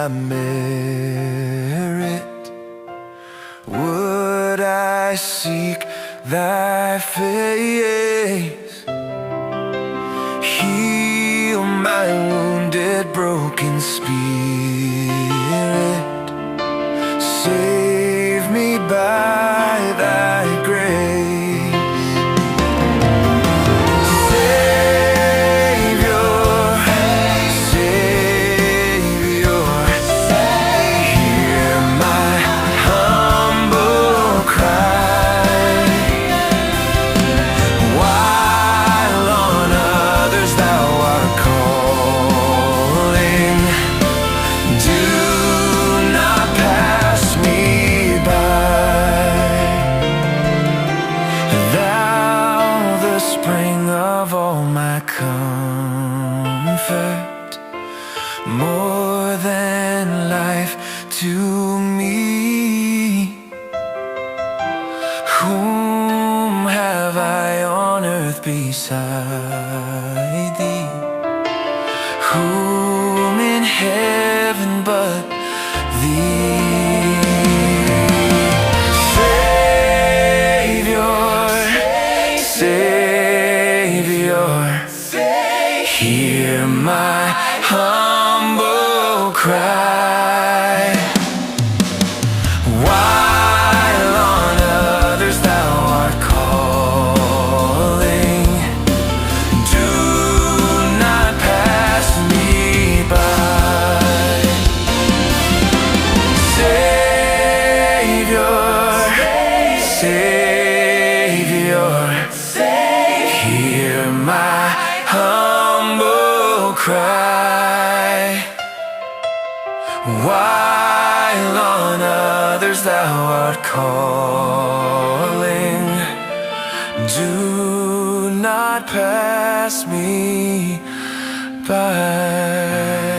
my merit? Would I seek thy face? Heal my wounded, broken spirit. Save me by thy grace. Of all my comfort, more than life to me. Whom have I on earth beside thee? Whom in heaven but thee? Hear my humble cry. While on others thou art calling, do not pass me by. Savior, Savior, hear my humble cry. While on others thou art calling, do not pass me by.